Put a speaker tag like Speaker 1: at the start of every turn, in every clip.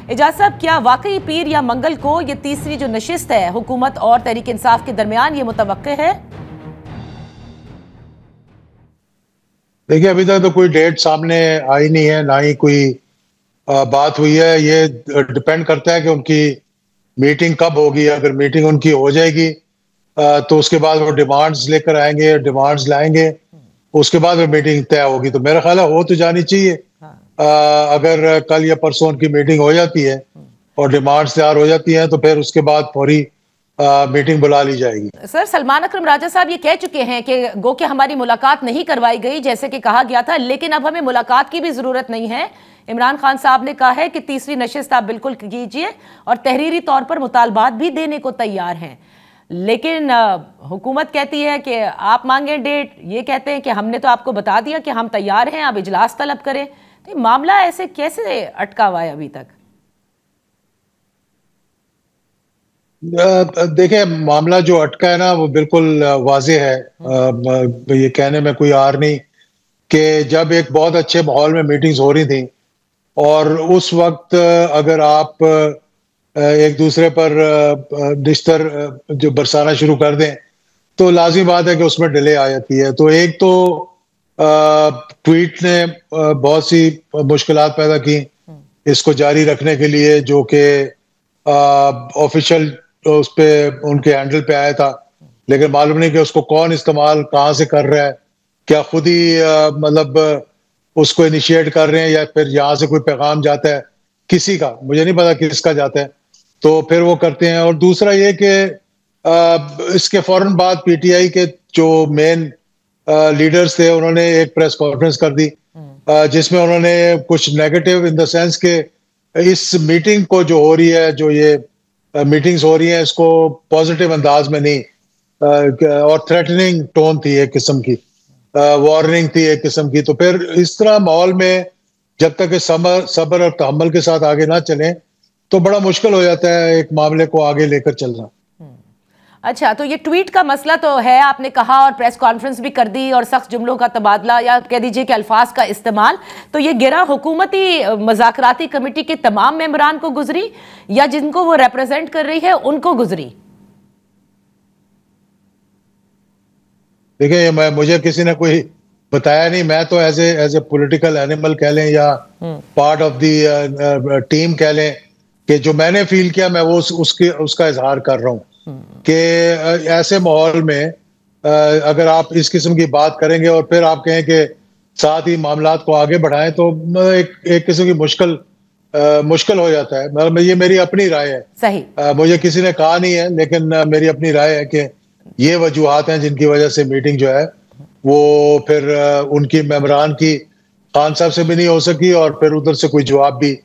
Speaker 1: एजाज साहब, क्या वाकई पीर या मंगल को ये तीसरी जो नशिस्त है हुकूमत और तहरीक इंसाफ के दरमियान ये मुतवक्के है?
Speaker 2: देखिए, अभी तक तो कोई डेट सामने आई नहीं है, ना ही कोई बात हुई है। ये डिपेंड करता है कि उनकी मीटिंग कब होगी। अगर मीटिंग उनकी हो जाएगी तो उसके बाद वो डिमांड्स लेकर आएंगे, डिमांड्स लाएंगे, उसके बाद वो मीटिंग तय होगी। तो मेरा ख्याल है हो तो जानी चाहिए। अगर कल या परसों उनकी मीटिंग हो जाती है और डिमांड्स तैयार हो जाती हैं तो फिर उसके बाद फौरी मीटिंग बुला ली जाएगी।
Speaker 1: सर, सलमान अकरम राजा साहब ये कह चुके हैं कि गो कि हमारी मुलाकात नहीं करवाई गई जैसे कि कहा गया था, लेकिन अब हमें मुलाकात की भी जरूरत नहीं है। इमरान खान साहब ने कहा है कि तीसरी नशिस्त आप बिल्कुल कीजिए और तहरीरी तौर पर मुतालबात भी देने को तैयार हैं। लेकिन हुकूमत कहती है कि आप मांगे डेट, ये कहते हैं कि हमने तो आपको बता दिया कि हम तैयार हैं, आप इजलास तलब करें। तो मामला ऐसे कैसे अटका हुआ है अभी तक?
Speaker 2: देखिए, मामला जो अटका है ना वो बिल्कुल वाज़ेह है। ये कहने में कोई आर नहीं कि जब एक बहुत अच्छे माहौल में मीटिंग्स हो रही थी और उस वक्त अगर आप एक दूसरे पर निस्तर जो बरसाना शुरू कर दें तो लाज़मी बात है कि उसमें डिले आ जाती है। तो एक तो ट्वीट ने बहुत सी मुश्किलात पैदा की इसको जारी रखने के लिए, जो कि ऑफिशियल उस पे उनके हैंडल पे आया था, लेकिन मालूम नहीं कि उसको कौन इस्तेमाल कहाँ से कर रहा है। क्या खुद ही मतलब उसको इनिशिएट कर रहे हैं या फिर यहाँ से कोई पैगाम जाता है किसी का, मुझे नहीं पता किसका जाता है, तो फिर वो करते हैं। और दूसरा ये कि इसके फौरन बाद पीटीआई के जो मेन लीडर्स थे उन्होंने एक प्रेस कॉन्फ्रेंस कर दी जिसमें उन्होंने कुछ नेगेटिव इन द सेंस के इस मीटिंग को जो हो रही है, जो ये मीटिंग्स हो रही हैं, इसको पॉजिटिव अंदाज में नहीं और थ्रेटनिंग टोन थी एक किस्म की, वार्निंग थी एक किस्म की। तो फिर इस तरह माहौल में जब तक सब्र और तहम्मुल के साथ आगे ना चलें तो बड़ा मुश्किल हो जाता है एक मामले को आगे लेकर चलना।
Speaker 1: अच्छा, तो ये ट्वीट का मसला तो है, आपने कहा, और प्रेस कॉन्फ्रेंस भी कर दी और सख्त जुमलों का तबादला या कह दीजिए कि अल्फाज का इस्तेमाल, तो ये गिरा हुकूमती मज़ाकराती कमेटी के तमाम मेंबरान को गुजरी या जिनको वो रिप्रेजेंट कर रही है उनको गुजरी?
Speaker 2: देखिए, मुझे किसी ने कोई बताया नहीं। मैं तो एज ए पॉलिटिकल एनिमल कह लें या पार्ट ऑफ द टीम कह लें कि जो मैंने फील किया मैं वो उसका इजहार कर रहा हूँ कि ऐसे माहौल में अगर आप इस किस्म की बात करेंगे और फिर आप कहें कि साथ ही मामलात को आगे बढ़ाएं तो एक किस्म की मुश्किल हो जाता है। मतलब ये मेरी अपनी राय है,
Speaker 1: सही।
Speaker 2: मुझे किसी ने कहा नहीं है, लेकिन मेरी अपनी राय है कि ये वजूहात हैं जिनकी वजह से मीटिंग जो है वो फिर उनकी मेंबरान की खान साहब से भी नहीं हो सकी और फिर उधर से कोई जवाब भी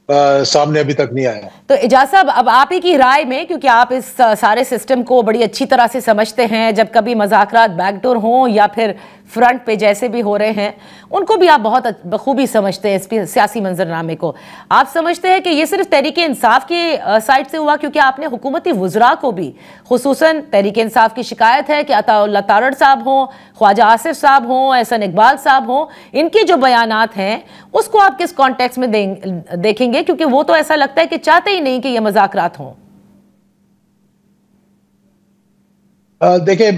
Speaker 2: सामने अभी तक नहीं आया।
Speaker 1: तो एजाज साहब, अब आप ही की राय में, क्योंकि आप इस सारे सिस्टम को बड़ी अच्छी तरह से समझते हैं, जब कभी मज़ाकरात बैकडोर हों या फिर फ्रंट पे जैसे भी हो रहे हैं उनको भी आप बहुत बखूबी समझते हैं, इस सियासी मंजरनामे को। आप समझते हैं कि ये सिर्फ तहरीक इंसाफ की साइड से हुआ, क्योंकि आपने हुकूमती वुज़रा को भी, खुसूसन तहरीक इंसाफ की शिकायत है कि अताउल्लाह तारड़ साहब हों, ख्वाजा आसिफ साहब हों, एहसन इकबाल साहब हों, इनके जो बयानात हैं उसको आप किस कॉन्टेक्स्ट में देखेंगे? क्योंकि वो तो ऐसा लगता है कि चाहते ही नहीं कि ये मज़ाकरात हों।
Speaker 2: देखिए,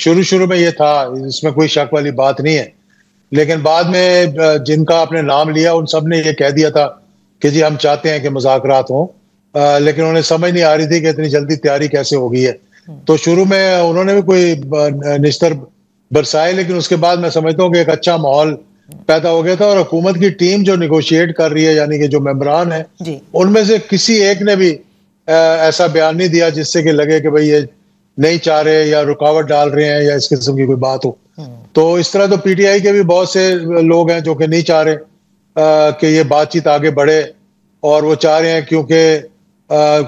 Speaker 2: शुरू में ये था, इसमें कोई शक वाली बात नहीं है, लेकिन बाद में जिनका आपने नाम लिया उन सब ने ये कह दिया था कि जी हम चाहते हैं कि मुज़ाकरात हों, लेकिन उन्हें समझ नहीं आ रही थी कि इतनी जल्दी तैयारी कैसे हो गई है। तो शुरू में उन्होंने भी कोई निस्तर बरसाए, लेकिन उसके बाद मैं समझता हूँ कि एक अच्छा माहौल पैदा हो गया था और हुकूमत की टीम जो निगोशिएट कर रही है, यानी कि जो मेंबरान है, उनमें से किसी एक ने भी ऐसा बयान नहीं दिया जिससे कि लगे कि भाई ये नहीं चाह रहे या रुकावट डाल रहे हैं या इस किस्म की कोई बात हो। तो इस तरह तो पीटीआई के भी बहुत से लोग हैं जो कि नहीं चाह रहे कि ये बातचीत आगे बढ़े, और वो चाह रहे हैं क्योंकि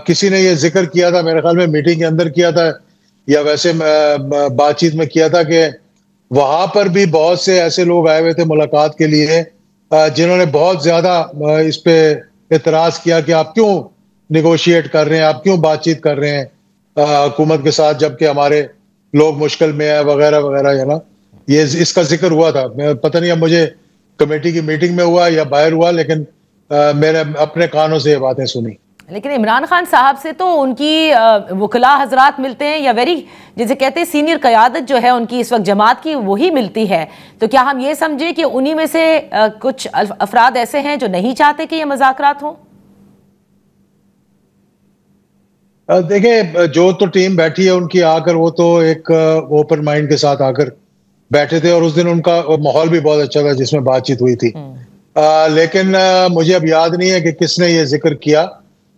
Speaker 2: किसी ने ये जिक्र किया था, मेरे ख्याल में मीटिंग के अंदर किया था या वैसे बातचीत में किया था, कि वहां पर भी बहुत से ऐसे लोग आए हुए थे मुलाकात के लिए जिन्होंने बहुत ज्यादा इस पे एतराज किया कि आप क्यों निगोशिएट कर रहे हैं, आप क्यों बातचीत कर रहे हैं हुकूमत के साथ, जबकि हमारे लोग मुश्किल में है वगैरह वगैरह, है ना। ये इसका जिक्र हुआ था, पता नहीं अब मुझे कमेटी की मीटिंग में हुआ या बाहर हुआ, लेकिन मेरे अपने कानों से ये बातें सुनी।
Speaker 1: लेकिन इमरान खान साहब से तो उनकी वकला हजरात मिलते हैं, या वेरी जैसे कहते हैं सीनियर क़यादत जो है उनकी इस वक्त जमात की वही मिलती है। तो क्या हम ये समझे कि उन्हीं में से कुछ अफराद ऐसे हैं जो नहीं चाहते कि ये मुज़ाकरात हों?
Speaker 2: देखिए, जो तो टीम बैठी है उनकी आकर, वो तो एक ओपन माइंड के साथ आकर बैठे थे, और उस दिन उनका माहौल भी बहुत अच्छा था जिसमें बातचीत हुई थी। लेकिन मुझे अब याद नहीं है कि किसने ये जिक्र किया।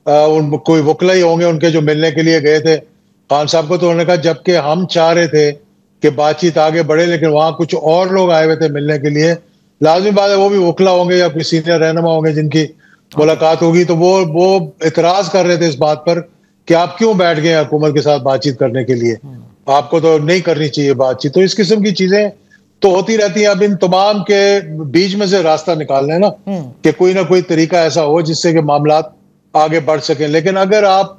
Speaker 2: कोई वकला ही होंगे उनके जो मिलने के लिए गए थे खान साहब को। तो उन्होंने कहा जबकि हम चाह रहे थे कि बातचीत आगे बढ़े, लेकिन वहां कुछ और लोग आए हुए थे मिलने के लिए। लाजमी बात है वो भी वकला होंगे या कोई सीनियर रहनुमा होंगे जिनकी मुलाकात होगी। तो वो इतराज कर रहे थे इस बात पर कि आप क्यों बैठ गए हुकूमत के साथ बातचीत करने के लिए, आपको तो नहीं करनी चाहिए बातचीत। तो इस किस्म की चीजें तो होती रहती हैं। अब इन तमाम के बीच में से रास्ता निकालना है ना, कि कोई ना कोई तरीका ऐसा हो जिससे कि मामलात आगे बढ़ सकें। लेकिन अगर आप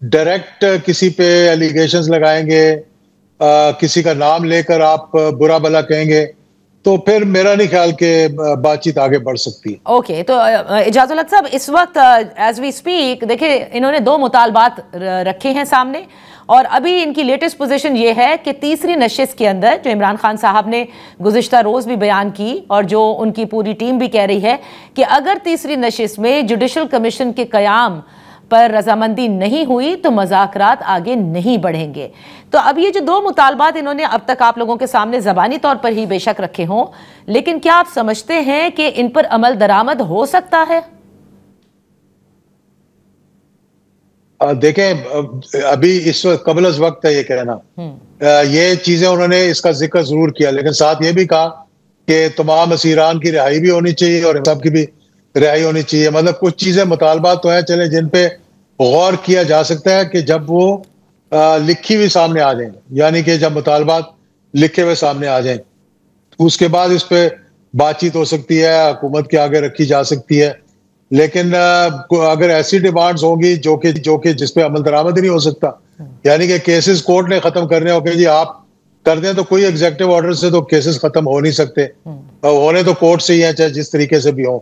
Speaker 2: डायरेक्ट किसी पे एलिगेशंस लगाएंगे, किसी का नाम लेकर आप बुरा भला कहेंगे, तो फिर मेरा नहीं ख्याल कि बातचीत आगे बढ़ सकती है।
Speaker 1: ओके, तो इजाजुल हक साहब, इस वक्त एज वी स्पीक देखिए इन्होंने दो मुतालबात रखे हैं सामने, और अभी इनकी लेटेस्ट पोजीशन ये है कि तीसरी नशिस्त के अंदर जो इमरान खान साहब ने गुज़िश्ता रोज़ भी बयान की और जो उनकी पूरी टीम भी कह रही है कि अगर तीसरी नशिस्त में जुडिशल कमीशन के क़याम पर रजामंदी नहीं हुई तो मुज़ाकरात आगे नहीं बढ़ेंगे। तो अब ये जो दो मुतालबात इन्होंने अब तक आप लोगों के सामने ज़बानी तौर पर ही बेशक रखे हों, लेकिन क्या आप समझते हैं कि इन पर अमल दरामद हो सकता है?
Speaker 2: देखें, अभी इस वक्त कबल अज़ वक्त है ये कहना। ये चीजें उन्होंने इसका जिक्र जरूर किया, लेकिन साथ ये भी कहा कि तमाम असीरान की रिहाई भी होनी चाहिए और सब की भी रिहाई होनी चाहिए। मतलब कुछ चीजें मुतालबात तो हैं चले जिन पे गौर किया जा सकता है कि जब वो लिखी हुई सामने आ जाए, यानी कि जब मुतालबात लिखे हुए सामने आ जाए उसके बाद इस पे बातचीत हो सकती है, हुकूमत के आगे रखी जा सकती है। लेकिन अगर ऐसी डिमांड्स होंगी जो कि जिस पे अमल दरामद ही नहीं हो सकता, यानी कि केसेस कोर्ट ने खत्म करने हो कि जी आप कर दें, तो कोई एग्जीक्यूटिव ऑर्डर से तो केसेस खत्म हो नहीं सकते, होने तो कोर्ट से ही है, चाहे जिस तरीके से भी हो।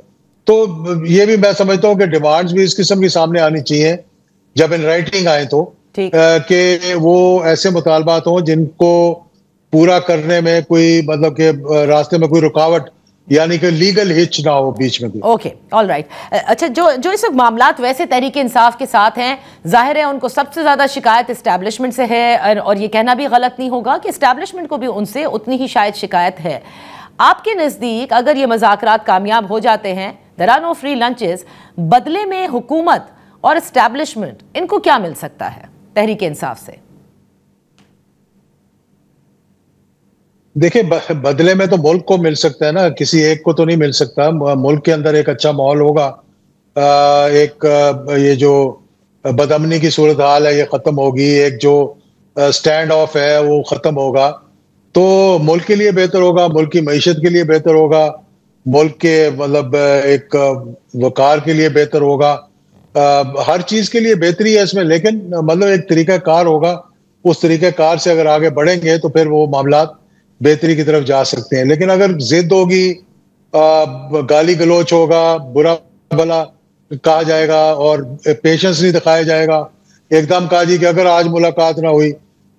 Speaker 2: तो ये भी मैं समझता हूँ कि डिमांड्स भी इस किस्म की सामने आनी चाहिए जब इन राइटिंग आए, तो कि वो ऐसे मुतालबात हों जिनको पूरा करने में कोई मतलब के रास्ते में कोई रुकावट, यानी कि लीगल हिच ना हो बीच में।
Speaker 1: Okay, all right. अच्छा, जो इस मामलात वैसे तहरीक इंसाफ के साथ हैं, जाहिर है उनको सबसे ज़्यादा शिकायत इस्टेब्लिशमेंट से है, और ये कहना भी गलत नहीं होगा कि इस्टेब्लिशमेंट को भी उनसे उतनी ही शायद शिकायत है। आपके नज़दीक अगर ये मुज़ाकरात कामयाब हो जाते हैं, there are no free lunches, बदले में हुकूमत और इस्टेब्लिशमेंट इनको क्या मिल सकता है तहरीक इंसाफ से?
Speaker 2: देखिए, बदले में तो मुल्क को मिल सकता है ना, किसी एक को तो नहीं मिल सकता। मुल्क के अंदर एक अच्छा माहौल होगा, ये जो बदअमनी की सूरत हाल है ये खत्म होगी, एक जो स्टैंड ऑफ है वो खत्म होगा, तो मुल्क के लिए बेहतर होगा, मुल्क की मईशत के लिए बेहतर होगा, मुल्क के मतलब एक वकार के लिए बेहतर होगा, हर चीज के लिए बेहतरी है इसमें। लेकिन मतलब एक तरीका कार होगा, उस तरीके कार से अगर आगे बढ़ेंगे तो फिर वो मामलात बेहतरी की तरफ जा सकते हैं। लेकिन अगर जिद होगी, गाली गलोच होगा, बुरा भला कहा जाएगा और पेशेंस नहीं दिखाया जाएगा, एकदम कहा जी कि अगर आज मुलाकात ना हुई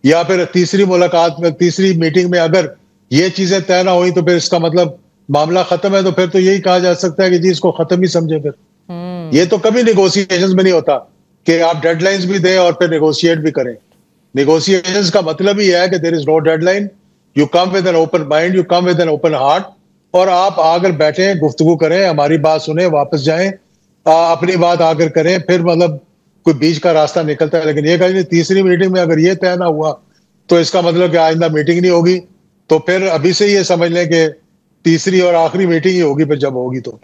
Speaker 2: या फिर तीसरी मुलाकात में, तीसरी मीटिंग में अगर ये चीजें तय ना हुई तो फिर इसका मतलब मामला खत्म है, तो फिर तो यही कहा जा सकता है कि जी इसको खत्म ही समझे। फिर ये तो कभी निगोशिएशंस में नहीं होता कि आप डेडलाइंस भी दें और फिर निगोशिएट भी करें। निगोशिएशंस का मतलब ही है कि there is no deadline, you come with an open mind, you come with an open heart, और आप आकर बैठें, गुफ्तगू करें, हमारी बात सुने, वापस जाएं, अपनी बात आकर करें, फिर मतलब कोई बीच का रास्ता निकलता है। लेकिन ये कहीं तीसरी मीटिंग में अगर ये तय ना हुआ तो इसका मतलब कि आइंदा मीटिंग नहीं होगी, तो फिर अभी से ये समझ लें कि तीसरी और आखिरी मीटिंग ही होगी फिर जब होगी तो।